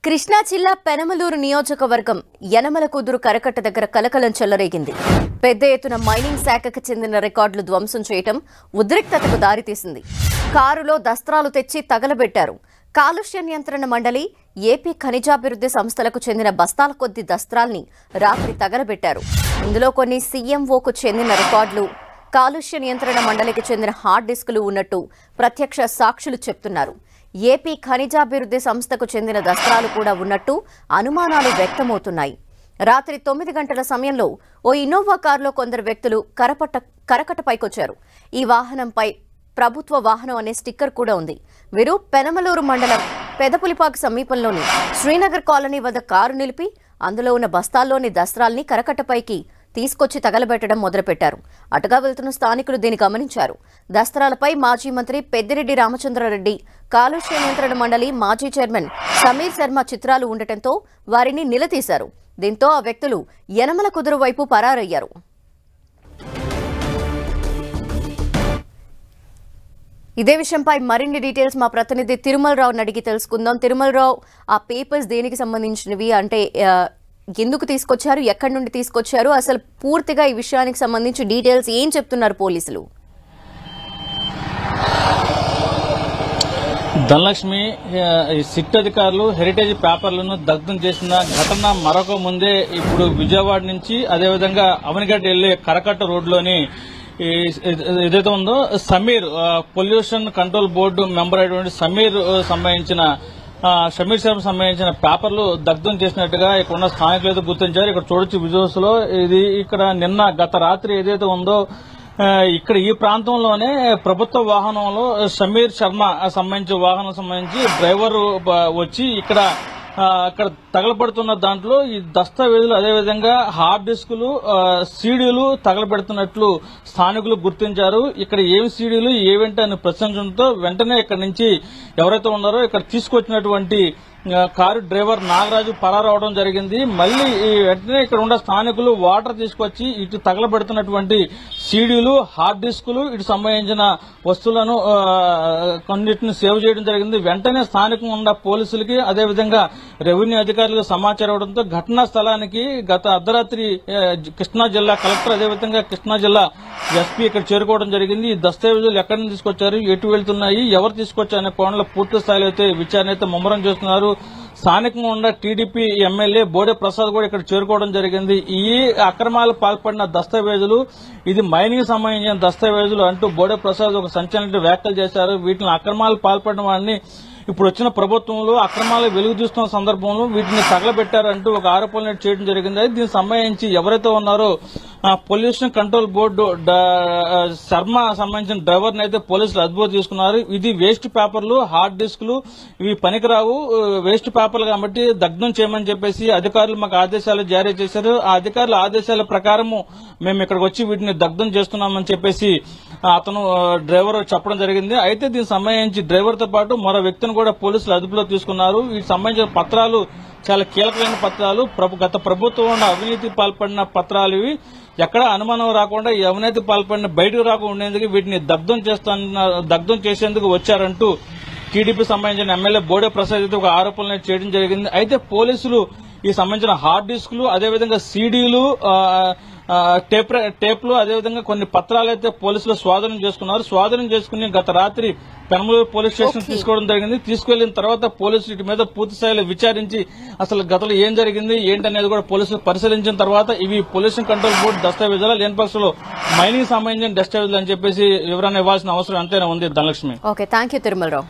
కృష్ణా జిల్లా పెనమలూరు నియోజకవర్గం యనమలకుదురు కరకట్ట దగ్గర కలకలం చెలరేగింది. పెద్ద ఎత్తున మైనింగ్ శాఖకు చెందిన రికార్డులు ధ్వంసం చేయడం ఉద్రిక్తతకు దారితీసింది. కారులో దస్త్రాలు తెచ్చి తగలబెట్టారు. కాలుష్య నియంత్రణ మండలి, ఏపీ ఖనిజాభివృద్ధి సంస్థలకు చెందిన బస్తాల కొద్ది దస్త్రాల్ని రాత్రి తగలబెట్టారు. ఇందులో కొన్ని సీఎంఓకు చెందిన రికార్డులు, కాలుష్య నియంత్రణ మండలికి చెందిన హార్డ్ డిస్కులు ఉన్నట్టు ప్రత్యక్ష సాక్షులు చెప్తున్నారు. ఏపీ ఖనిజాభివృద్ధి సంస్థకు చెందిన దస్త్రాలు కూడా ఉన్నట్టు అనుమానాలు వ్యక్తమవుతున్నాయి. రాత్రి 9 గంటల సమయంలో ఓ ఇన్నోవా కారులో కొందరు వ్యక్తులు కరకట్టపైకొచ్చారు. ఈ వాహనంపై ప్రభుత్వ వాహనం అనే స్టిక్కర్ కూడా ఉంది. వీరు పెనమలూరు మండలం పెదపులిపాక సమీపంలోని శ్రీనగర్ కాలనీ వద్ద కారు నిలిపి అందులో ఉన్న బస్తాల్లోని దస్త్రాల్ని కరకట్టపైకి తీసుకొచ్చి తగలబెట్టడం మొదలుపెట్టారు. అటుగా వెళ్తున్న స్థానికులు దీన్ని గమనించారు. దస్త్రాలపై మాజీ మంత్రి పెద్దిరెడ్డి రామచంద్రారెడ్డి, కాలుష్య నియంత్రణ మండలి మాజీ చైర్మన్ సమీర్ శర్మ చిత్రాలు ఉండటంతో వారిని నిలదీశారు. దీంతో ఆ వ్యక్తులు యనమలకుదురు వైపు పరారయ్యారు. ఇదే విషయంపై మరిన్ని డీటెయిల్స్ మా ప్రతినిధి తిరుమలరావుని అడిగి తెలుసుకుందాం. తిరుమలరావు, ఆ పేపర్స్ దేనికి సంబంధించినవి, అంటే ఎందుకు తీసుకొచ్చారు, ఎక్కడి నుండి తీసుకొచ్చారు, అసలు పూర్తిగా ఈ విషయానికి సంబంధించి డీటెయిల్స్ ఏం చెప్తున్నారు పోలీసులు? ధనలక్ష్మి, సిట్ అధికారులు హెరిటేజ్ పేపర్లను దగ్ధం చేసిన ఘటన మరొక ముందే ఇప్పుడు విజయవాడ నుంచి అదేవిధంగా అవనిగడ్డ వెళ్లే కరకట్ట రోడ్లోని ఏదైతే ఉందో Sameer, pollution control board member అయినటువంటి సమీర్ శర్మ సంబంధించిన పేపర్లు దగ్ధం చేసినట్టుగా ఇక్కడ ఉన్న స్థానికులు అయితే గుర్తించారు. ఇక్కడ చూడొచ్చు విజువల్స్ లో. ఇది ఇక్కడ గత రాత్రి ఏదైతే ఉందో ఇక్కడ ఈ ప్రాంతంలోనే ప్రభుత్వ వాహనంలో సమీర్ శర్మ సంబంధించి డ్రైవర్ వచ్చి ఇక్కడ తగలబడుతున్న దాంట్లో ఈ దస్తావేజులు, అదేవిధంగా హార్డ్ డిస్కులు, సీడీలు తగలబెడుతున్నట్లు స్థానికులు గుర్తించారు. ఇక్కడ ఏం సీడీలు ఏవేంటి అని ప్రశ్నించడంతో వెంటనే ఇక్కడ నుంచి ఎవరైతే ఉన్నారో ఇక్కడ తీసుకొచ్చినటువంటి కారు డ్రైవర్ నాగరాజు పరారవడం జరిగింది. మళ్లీ వెంటనే ఇక్కడ ఉన్న స్థానికులు వాటర్ తీసుకొచ్చి ఇటు తగలబెడుతున్నటువంటి సీడీలు, హార్డ్ డిస్కులు, ఇటు సంబంధించిన వస్తువులను కొన్నిటిని సేవ్ చేయడం జరిగింది. వెంటనే స్థానికంగా ఉన్న పోలీసులకి అదేవిధంగా రెవెన్యూ అధికారులకు సమాచారం ఇవ్వడంతో ఘటనా స్థలానికి గత అర్ధరాత్రి కృష్ణా జిల్లా కలెక్టర్ అదేవిధంగా కృష్ణా జిల్లా ఎస్పీ ఇక్కడ చేరుకోవడం జరిగింది. ఈ దస్తావేజులు ఎక్కడి నుంచి తీసుకొచ్చారు, ఎటు వెళ్తున్నాయి, ఎవరు తీసుకొచ్చారు అనే కోణంలో పూర్తి స్థాయిలో అయితే విచారణ అయితే ముమ్మరం చేస్తున్నారు. స్థానికంగా ఉన్న టీడీపీ ఎమ్మెల్యే బోడే ప్రసాద్ కూడా ఇక్కడ చేరుకోవడం జరిగింది. ఈ అక్రమాలు పాల్పడిన దస్తావేజులు, ఇది మైనింగ్ సంబంధించిన దస్తావేజులు అంటూ బోడే ప్రసాద్ ఒక సంచలన వ్యాఖ్యలు చేశారు. వీటిని అక్రమాలు పాల్పడిన వాడిని ఇప్పుడు వచ్చిన ప్రభుత్వంలో అక్రమాలు వెలుగు చూస్తున్న సందర్భంలో వీటిని తగలబెట్టారంటూ ఒక ఆరోపణలు చేయడం జరిగింది. దీనికి సంబంధించి ఎవరైతే ఉన్నారో పొల్యూషన్ కంట్రోల్ బోర్డు శర్మ సంబంధించిన డ్రైవర్ ని అయితే పోలీసులు అదుపులో తీసుకున్నారు. ఇది వేస్ట్ పేపర్లు, హార్డ్ డిస్కులు, ఇవి పనికిరావు వేస్ట్ పేపర్లు కాబట్టి దగ్ధం చేయమని చెప్పేసి అధికారులు మాకు ఆదేశాలు జారీ చేశారు. ఆ అధికారుల ఆదేశాల ప్రకారము మేము ఇక్కడికి వచ్చి వీటిని దగ్ధం చేస్తున్నామని చెప్పేసి అతను డ్రైవర్ చెప్పడం జరిగింది. అయితే దీనికి సంబంధించి డ్రైవర్ తో పాటు మరో వ్యక్తిని కూడా పోలీసులు అదుపులో తీసుకున్నారు. వీటికి సంబంధించిన పత్రాలు చాలా కీలకమైన పత్రాలు, గత ప్రభుత్వంలో అవినీతి పాల్పడిన ఇవి. ఎక్కడ అనుమానం రాకుండా ఈ అవినీతి పాల్పడిన బయటకు రాకుండా ఉండేందుకు వీటిని దగ్ధం చేసేందుకు వచ్చారంటూ టీడీపీ సంబంధించిన ఎమ్మెల్యే బోడే ప్రసాద్ అయితే ఒక ఆరోపణలు చేయడం జరిగింది. అయితే పోలీసులు ఈ సంబంధించిన హార్డ్ డిస్కులు, అదేవిధంగా సీడీలు, టేప్లు, అదేవిధంగా కొన్ని పత్రాలు అయితే పోలీసులు స్వాధీనం చేసుకున్నారు. స్వాధీనం చేసుకుని గత రాత్రి పెనమలూరు పోలీస్ స్టేషన్ తీసుకోవడం జరిగింది. తీసుకెళ్లిన తర్వాత పోలీసులు వీటి మీద పూర్తి స్థాయిలో విచారించి అసలు గతంలో ఏం జరిగింది ఏంటనేది కూడా పోలీసులు పరిశీలించిన తర్వాత ఇవి పొల్యూషన్ కంట్రోల్ బోర్డు దస్తావేజాలు, లేని పక్షంలో మైనింగ్ సంబంధించిన దస్తావేజాలు అని చెప్పేసి వివరణ ఇవ్వాల్సిన అవసరం ఎంతైనా ఉంది. Dhanalakshmi. Okay, thank you Tirumalarao.